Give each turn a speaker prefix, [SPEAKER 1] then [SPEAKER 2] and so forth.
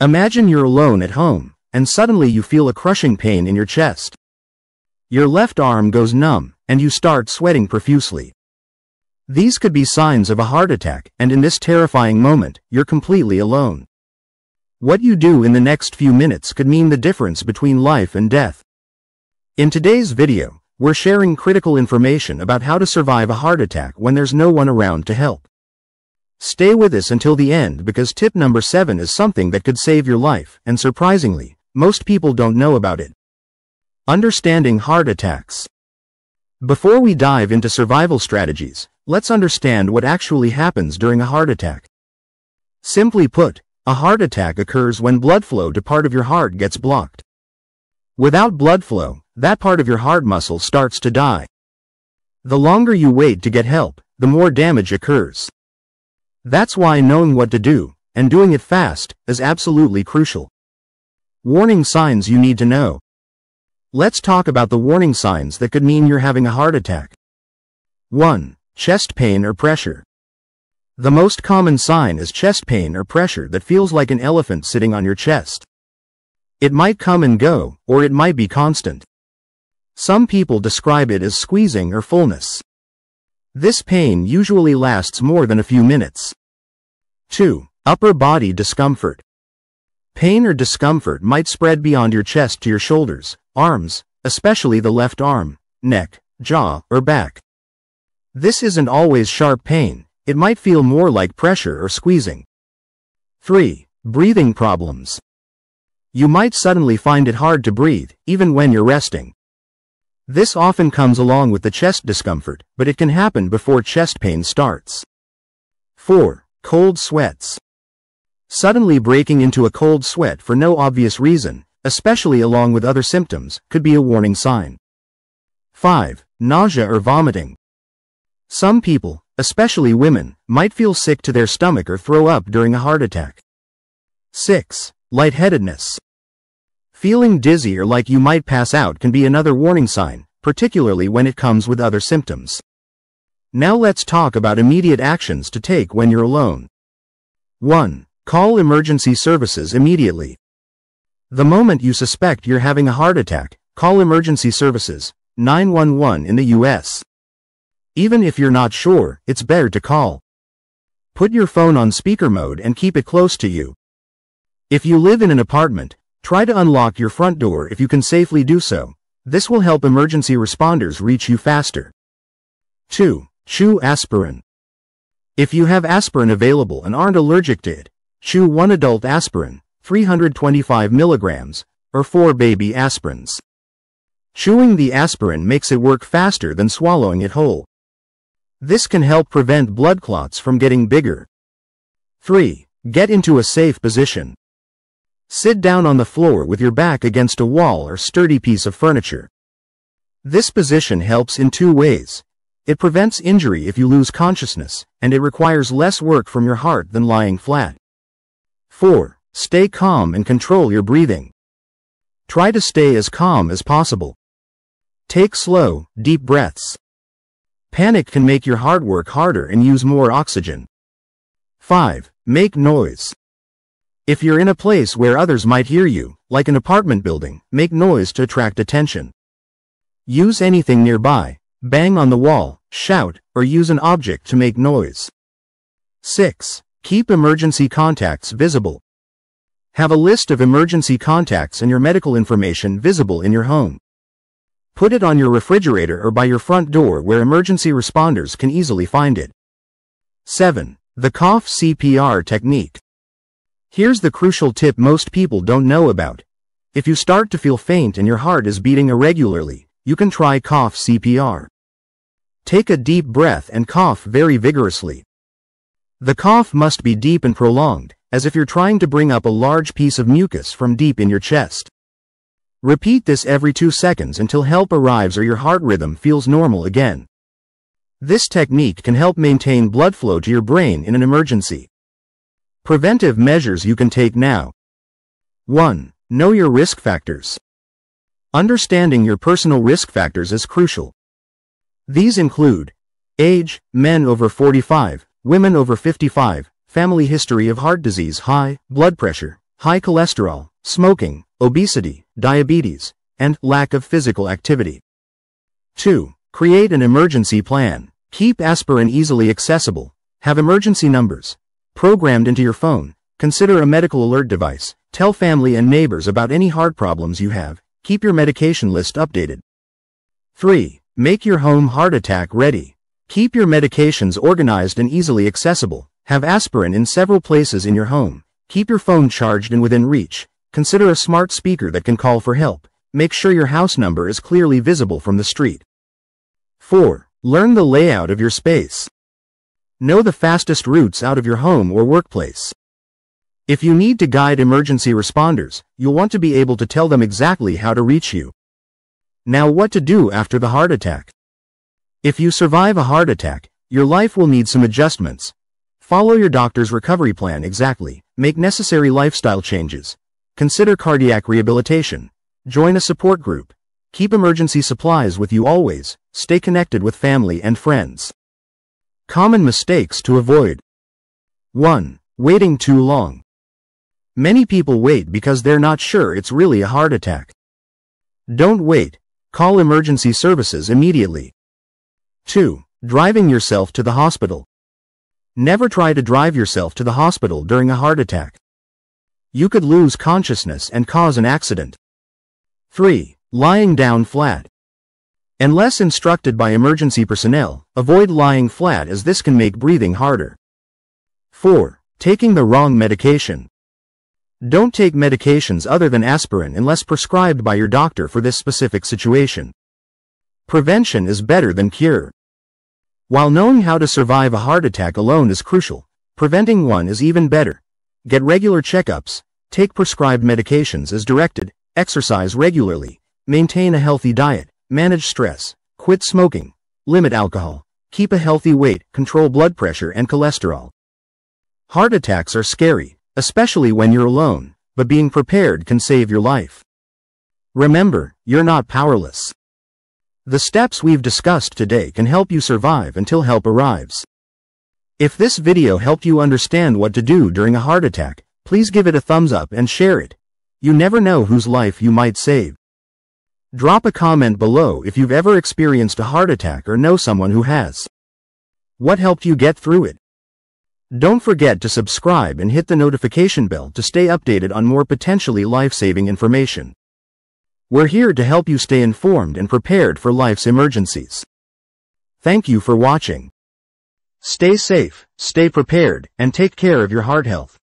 [SPEAKER 1] Imagine you're alone at home, and suddenly you feel a crushing pain in your chest. Your left arm goes numb, and you start sweating profusely. These could be signs of a heart attack, and in this terrifying moment, you're completely alone. What you do in the next few minutes could mean the difference between life and death. In today's video, we're sharing critical information about how to survive a heart attack when there's no one around to help. Stay with us until the end because tip number 7 is something that could save your life, and surprisingly, most people don't know about it. Understanding heart attacks. Before we dive into survival strategies, let's understand what actually happens during a heart attack. Simply put, a heart attack occurs when blood flow to part of your heart gets blocked. Without blood flow, that part of your heart muscle starts to die. The longer you wait to get help, the more damage occurs. That's why knowing what to do, and doing it fast, is absolutely crucial. Warning signs you need to know. Let's talk about the warning signs that could mean you're having a heart attack. 1. Chest pain or pressure. The most common sign is chest pain or pressure that feels like an elephant sitting on your chest. It might come and go, or it might be constant. Some people describe it as squeezing or fullness. This pain usually lasts more than a few minutes. 2. Upper body discomfort. Pain or discomfort might spread beyond your chest to your shoulders, arms, especially the left arm, neck, jaw, or back. This isn't always sharp pain, it might feel more like pressure or squeezing. 3. Breathing problems. You might suddenly find it hard to breathe, even when you're resting. This often comes along with the chest discomfort, but it can happen before chest pain starts. 4. Cold sweats. Suddenly breaking into a cold sweat for no obvious reason, especially along with other symptoms, could be a warning sign. 5. Nausea or vomiting. Some people, especially women, might feel sick to their stomach or throw up during a heart attack. 6. Lightheadedness. Feeling dizzy or like you might pass out can be another warning sign, particularly when it comes with other symptoms. Now let's talk about immediate actions to take when you're alone. 1. Call emergency services immediately. The moment you suspect you're having a heart attack, call emergency services, 911 in the US. Even if you're not sure, it's better to call. Put your phone on speaker mode and keep it close to you. If you live in an apartment, try to unlock your front door if you can safely do so. This will help emergency responders reach you faster. 2. Chew aspirin. If you have aspirin available and aren't allergic to it, chew 1 adult aspirin, 325 milligrams, or 4 baby aspirins. Chewing the aspirin makes it work faster than swallowing it whole. This can help prevent blood clots from getting bigger. 3. Get into a safe position. Sit down on the floor with your back against a wall or sturdy piece of furniture. This position helps in 2 ways. It prevents injury if you lose consciousness, and it requires less work from your heart than lying flat. 4. Stay calm and control your breathing. Try to stay as calm as possible. Take slow, deep breaths. Panic can make your heart work harder and use more oxygen. 5. Make noise. If you're in a place where others might hear you, like an apartment building, make noise to attract attention. Use anything nearby, bang on the wall, shout, or use an object to make noise. 6. Keep emergency contacts visible. Have a list of emergency contacts and your medical information visible in your home. Put it on your refrigerator or by your front door where emergency responders can easily find it. 7. The cough CPR technique. Here's the crucial tip most people don't know about. If you start to feel faint and your heart is beating irregularly, you can try cough CPR. Take a deep breath and cough very vigorously. The cough must be deep and prolonged, as if you're trying to bring up a large piece of mucus from deep in your chest. Repeat this every 2 seconds until help arrives or your heart rhythm feels normal again. This technique can help maintain blood flow to your brain in an emergency. Preventive measures you can take now. 1. Know your risk factors. Understanding your personal risk factors is crucial. These include age, men over 45, women over 55, family history of heart disease, high blood pressure, high cholesterol, smoking, obesity, diabetes, and lack of physical activity. 2. Create an emergency plan. Keep aspirin easily accessible. Have emergency numbers programmed into your phone. Consider a medical alert device. Tell family and neighbors about any heart problems you have. Keep your medication list updated. 3. Make your home heart attack ready. Keep your medications organized and easily accessible. Have aspirin in several places in your home. Keep your phone charged and within reach. Consider a smart speaker that can call for help. Make sure your house number is clearly visible from the street. 4. Learn the layout of your space. Know the fastest routes out of your home or workplace. If you need to guide emergency responders, you'll want to be able to tell them exactly how to reach you. Now, what to do after the heart attack? If you survive a heart attack, your life will need some adjustments. Follow your doctor's recovery plan exactly. Make necessary lifestyle changes. Consider cardiac rehabilitation. Join a support group. Keep emergency supplies with you always. Stay connected with family and friends. Common mistakes to avoid. 1. Waiting too long. Many people wait because they're not sure it's really a heart attack. Don't wait. Call emergency services immediately. 2. Driving yourself to the hospital. Never try to drive yourself to the hospital during a heart attack. You could lose consciousness and cause an accident. 3. Lying down flat. Unless instructed by emergency personnel, avoid lying flat as this can make breathing harder. 4. Taking the wrong medication. Don't take medications other than aspirin unless prescribed by your doctor for this specific situation. Prevention is better than cure. While knowing how to survive a heart attack alone is crucial, preventing one is even better. Get regular checkups, take prescribed medications as directed, exercise regularly, maintain a healthy diet, manage stress, quit smoking, limit alcohol, keep a healthy weight, control blood pressure and cholesterol. Heart attacks are scary, especially when you're alone, but being prepared can save your life. Remember, you're not powerless. The steps we've discussed today can help you survive until help arrives. If this video helped you understand what to do during a heart attack, please give it a thumbs up and share it. You never know whose life you might save. Drop a comment below if you've ever experienced a heart attack or know someone who has. What helped you get through it? Don't forget to subscribe and hit the notification bell to stay updated on more potentially life-saving information. We're here to help you stay informed and prepared for life's emergencies. Thank you for watching. Stay safe, stay prepared, and take care of your heart health.